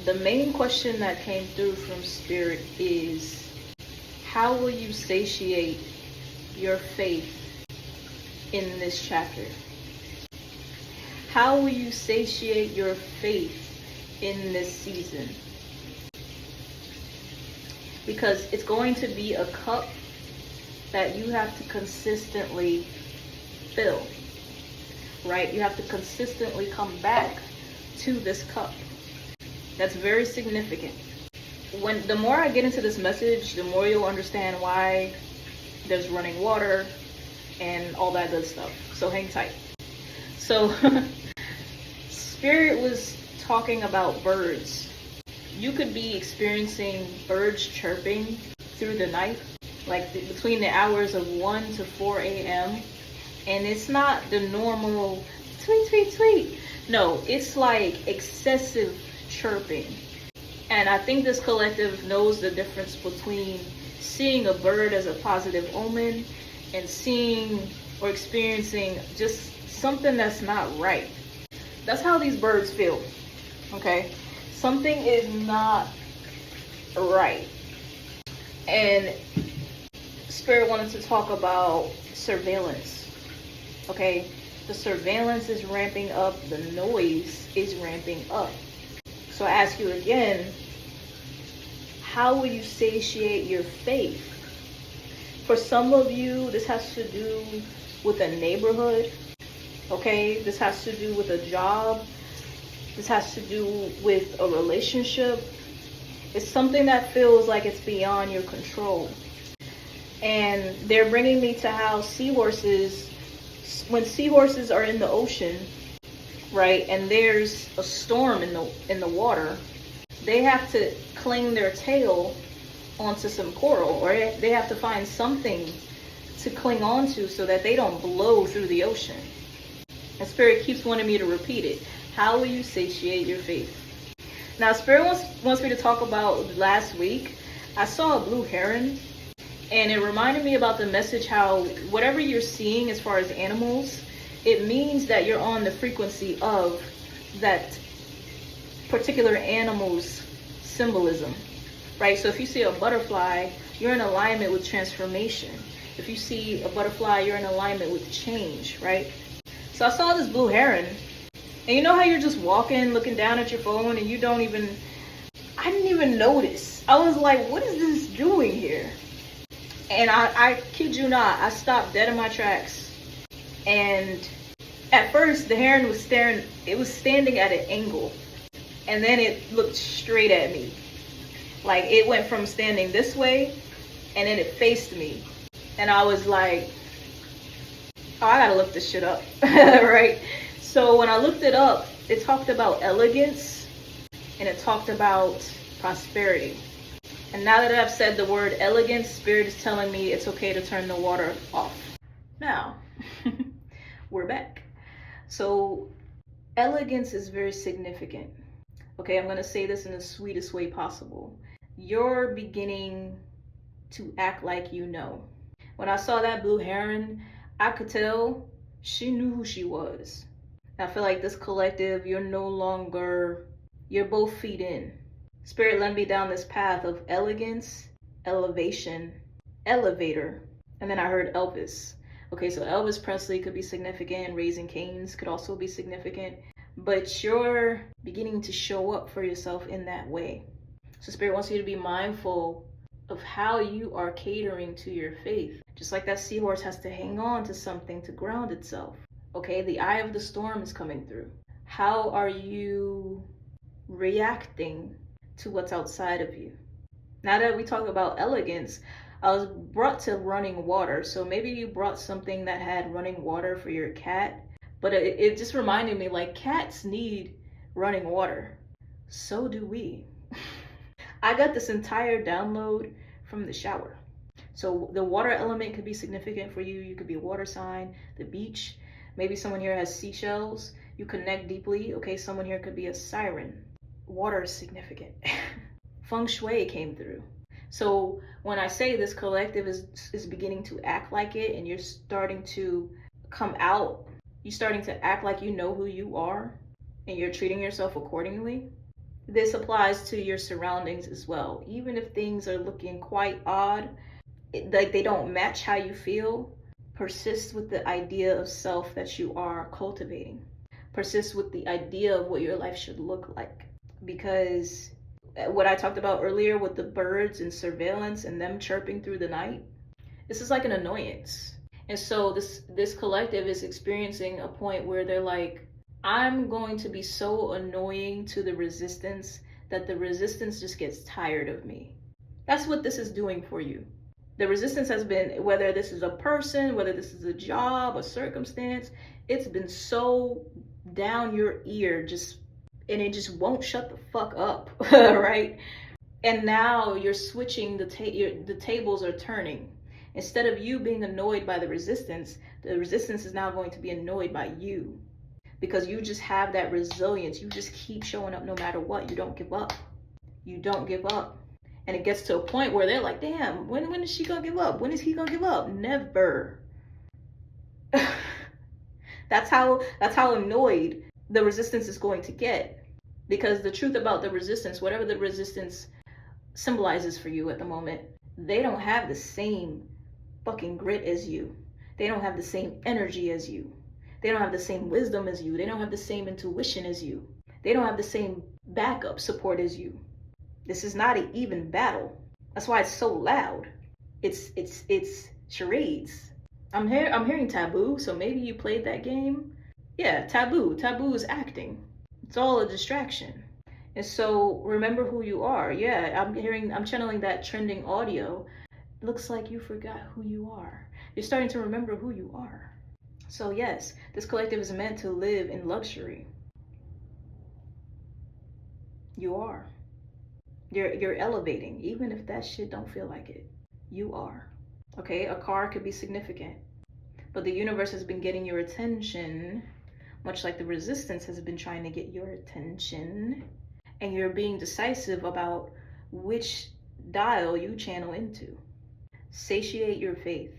the main question that came through from Spirit is, how will you satiate your faith in this chapter? How will you satiate your faith in this season? Because it's going to be a cup that you have to consistently fill, right? You have to consistently come back to this cup. That's very significant. The more I get into this message, the more you'll understand why there's running water and all that good stuff. So hang tight. So Spirit was talking about birds. You could be experiencing birds chirping through the night, like between the hours of 1 to 4 a.m. And it's not the normal tweet, tweet, tweet. No, it's like excessive chirping. And I think this collective knows the difference between seeing a bird as a positive omen and seeing or experiencing just something that's not right. That's how these birds feel, okay? Something is not right. And Spirit wanted to talk about surveillance, okay? The surveillance is ramping up, the noise is ramping up. So I ask you again, how will you satiate your faith? For some of you, this has to do with a neighborhood, okay? This has to do with a job. This has to do with a relationship. It's something that feels like it's beyond your control. And they're bringing me to how seahorses, when seahorses are in the ocean, right, and there's a storm in the water, they have to cling their tail onto some coral, or they have to find something to cling onto so that they don't blow through the ocean. And Spirit keeps wanting me to repeat it. How will you satiate your faith? Now, Spirit wants me to talk about last week. I saw a blue heron, and it reminded me about the message how whatever you're seeing as far as animals, it means that you're on the frequency of that particular animal's symbolism, right? So if you see a butterfly, you're in alignment with transformation. If you see a butterfly, you're in alignment with change, right? So I saw this blue heron, and you know how you're just walking, looking down at your phone, and I didn't even notice. I was like, what is this doing here? And I kid you not, I stopped dead in my tracks. And at first, the heron was standing at an angle. And then it looked straight at me. Like, it went from standing this way, and then it faced me. And I was like, oh, I gotta look this shit up, right? So when I looked it up, it talked about elegance, and it talked about prosperity. And now that I've said the word elegance, Spirit is telling me it's okay to turn the water off. Now, we're back. So, elegance is very significant. Okay, I'm going to say this in the sweetest way possible. You're beginning to act like you know. When I saw that blue heron, I could tell she knew who she was. I feel like this collective, you're both feet in. Spirit led me down this path of elegance, elevation, elevator, and then I heard Elvis. Okay, so Elvis Presley could be significant, Raising Cane's could also be significant, but you're beginning to show up for yourself in that way. So Spirit wants you to be mindful of how you are catering to your faith. Just like that seahorse has to hang on to something to ground itself. Okay, the eye of the storm is coming through. How are you reacting to what's outside of you? Now that we talk about elegance, I was brought to running water. So maybe you brought something that had running water for your cat, but it just reminded me, like, cats need running water. So do we. I got this entire download from the shower. So the water element could be significant for you. You could be a water sign, the beach. Maybe someone here has seashells. You connect deeply. Okay, someone here could be a siren. Water is significant. Feng Shui came through. So when I say this collective is beginning to act like it, and you're starting to come out, you're starting to act like you know who you are, and you're treating yourself accordingly, This applies to your surroundings as well. Even if things are looking quite odd, like they don't match how you feel, persist with the idea of self that you are cultivating. Persist with the idea of what your life should look like. Because what I talked about earlier with the birds and surveillance and them chirping through the night, this is like an annoyance. And so this collective is experiencing a point where they're like, I'm going to be so annoying to the resistance that the resistance just gets tired of me. That's what this is doing for you. The resistance has been, whether this is a person, whether this is a job, a circumstance, it's been so down your ear, and it just won't shut the fuck up, right? And now you're switching, the tables are turning. Instead of you being annoyed by the resistance is now going to be annoyed by you. Because you just have that resilience. You just keep showing up no matter what. You don't give up. You don't give up. And it gets to a point where they're like, damn, when is she gonna give up? When is he gonna give up? Never. That's how annoyed the resistance is going to get. Because the truth about the resistance, whatever the resistance symbolizes for you at the moment, they don't have the same fucking grit as you. They don't have the same energy as you. They don't have the same wisdom as you. They don't have the same intuition as you. They don't have the same backup support as you. This is not an even battle. That's why it's so loud. It's charades. I'm hearing taboo, so maybe you played that game. Yeah, taboo. Taboo is acting. It's all a distraction. And so remember who you are. Yeah, I'm channeling that trending audio. Looks like you forgot who you are. You're starting to remember who you are. So yes, this collective is meant to live in luxury. You are. You're elevating, even if that shit don't feel like it. You are. Okay, a car could be significant, but the universe has been getting your attention, much like the resistance has been trying to get your attention, and you're being decisive about which dial you channel into. Satiate your faith.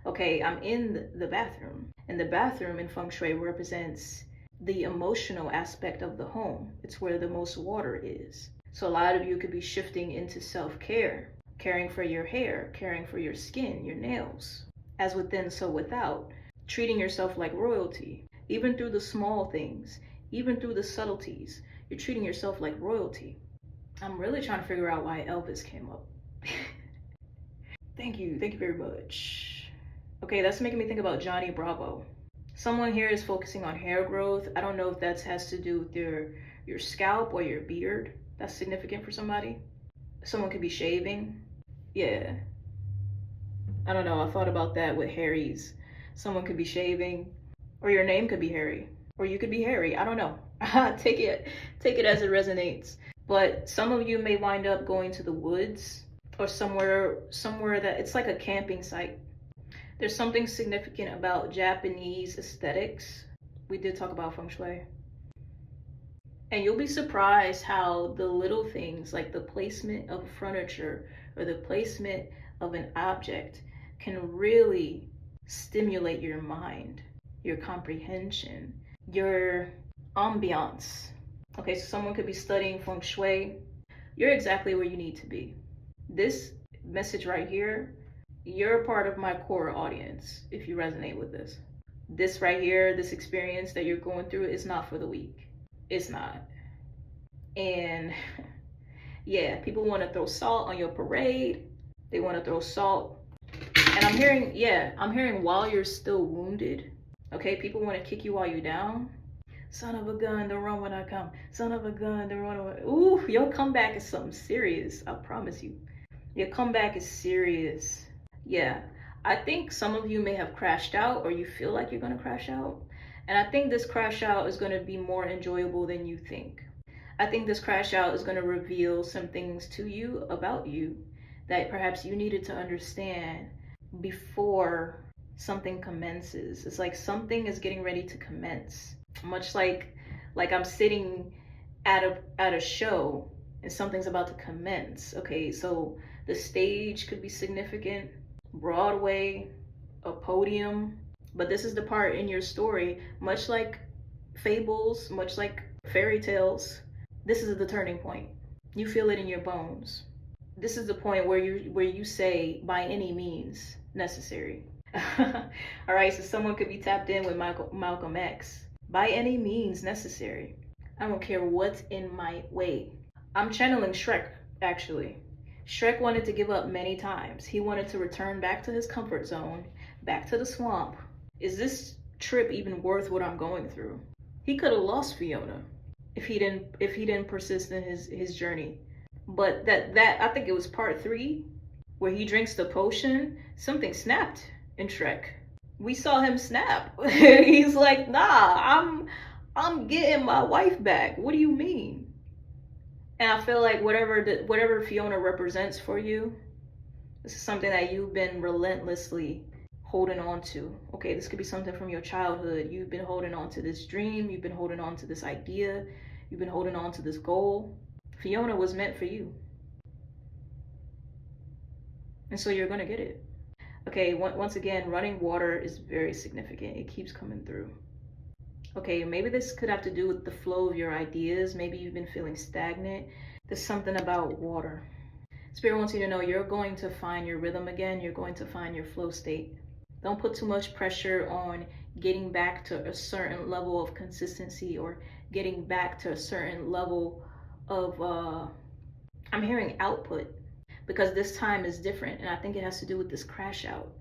Okay, I'm in the bathroom, and the bathroom in feng shui represents the emotional aspect of the home. It's where the most water is. So a lot of you could be shifting into self-care, caring for your hair, caring for your skin, your nails. As within, so without. Treating yourself like royalty, even through the small things, even through the subtleties. You're treating yourself like royalty. I'm really trying to figure out why Elvis came up. Thank you very much. Okay, that's making me think about Johnny Bravo. Someone here is focusing on hair growth. I don't know if that has to do with your scalp or your beard. That's significant for somebody. Someone could be shaving. Yeah. I don't know. I thought about that with Harry's. Someone could be shaving, or your name could be Harry, or you could be Harry. I don't know. Take it as it resonates. But some of you may wind up going to the woods or somewhere that it's like a camping site. There's something significant about Japanese aesthetics. We did talk about feng shui. And you'll be surprised how the little things, like the placement of furniture or the placement of an object, can really stimulate your mind, your comprehension, your ambiance. Okay, so someone could be studying feng shui. You're exactly where you need to be. This message right here, you're a part of my core audience if you resonate with this. This right here, this experience that you're going through is not for the weak. It's not. And yeah, people want to throw salt on your parade. They want to throw salt. And I'm hearing while you're still wounded. Okay, people want to kick you while you're down. Son of a gun, don't run when I come. Son of a gun, don't run when I... Ooh, your comeback is something serious. I promise you. Your comeback is serious. Yeah, I think some of you may have crashed out, or you feel like you're going to crash out. And I think this crash out is going to be more enjoyable than you think. I think this crash out is going to reveal some things to you about you that perhaps you needed to understand before something commences. It's like something is getting ready to commence. Much like I'm sitting at a show and something's about to commence. Okay, so the stage could be significant, Broadway, a podium, but this is the part in your story, much like fables, much like fairy tales, This is the turning point. You feel it in your bones. This is the point where you say by any means necessary. All right, so someone could be tapped in with Malcolm X. By any means necessary. I don't care what's in my way. I'm channeling Shrek, actually. Shrek wanted to give up many times. He wanted to return back to his comfort zone, back to the swamp. Is this trip even worth what I'm going through? He could have lost Fiona if he didn't persist in his journey. But that I think it was part 3 where he drinks the potion, something snapped in Shrek. We saw him snap. He's like, "Nah, I'm getting my wife back. What do you mean?" And I feel like whatever Fiona represents for you, this is something that you've been relentlessly holding on to. Okay, this could be something from your childhood. You've been holding on to this dream, you've been holding on to this idea, you've been holding on to this goal. Fiona was meant for you. And so you're gonna get it. Okay, once again, running water is very significant. It keeps coming through. Okay, maybe this could have to do with the flow of your ideas. Maybe you've been feeling stagnant. There's something about water. Spirit wants you to know you're going to find your rhythm again. You're going to find your flow state. Don't put too much pressure on getting back to a certain level of consistency or getting back to a certain level of, I'm hearing output, because this time is different. And I think it has to do with this crash out.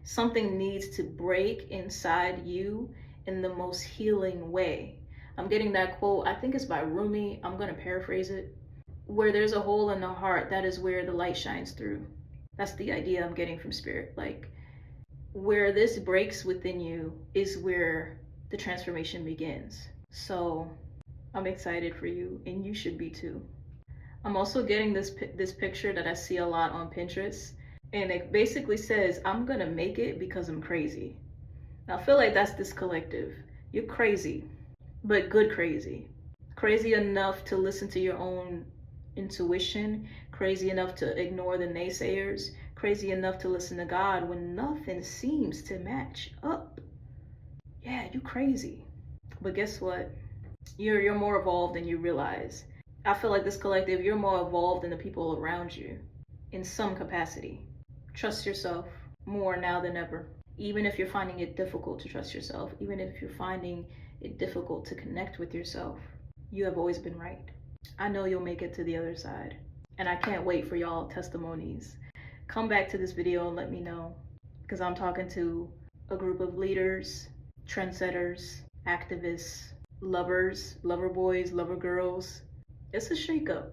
Something needs to break inside you in the most healing way. I'm getting that quote, I think it's by Rumi. I'm going to paraphrase it. Where there's a hole in the heart, that is where the light shines through. That's the idea I'm getting from Spirit. Like, where this breaks within you is where the transformation begins. So I'm excited for you, and you should be too. I'm also getting this picture that I see a lot on Pinterest, and it basically says, "I'm gonna make it because I'm crazy." Now I feel like that's this collective. You're crazy, but good crazy. Crazy enough to listen to your own intuition, crazy enough to ignore the naysayers, crazy enough to listen to God when nothing seems to match up. Yeah, you crazy. But guess what? You're more evolved than you realize. I feel like this collective, you're more evolved than the people around you in some capacity. Trust yourself more now than ever. Even if you're finding it difficult to trust yourself, even if you're finding it difficult to connect with yourself, you have always been right. I know you'll make it to the other side. And I can't wait for y'all testimonies. Come back to this video and let me know, because I'm talking to a group of leaders, trendsetters, activists, lovers, lover boys, lover girls. It's a shakeup.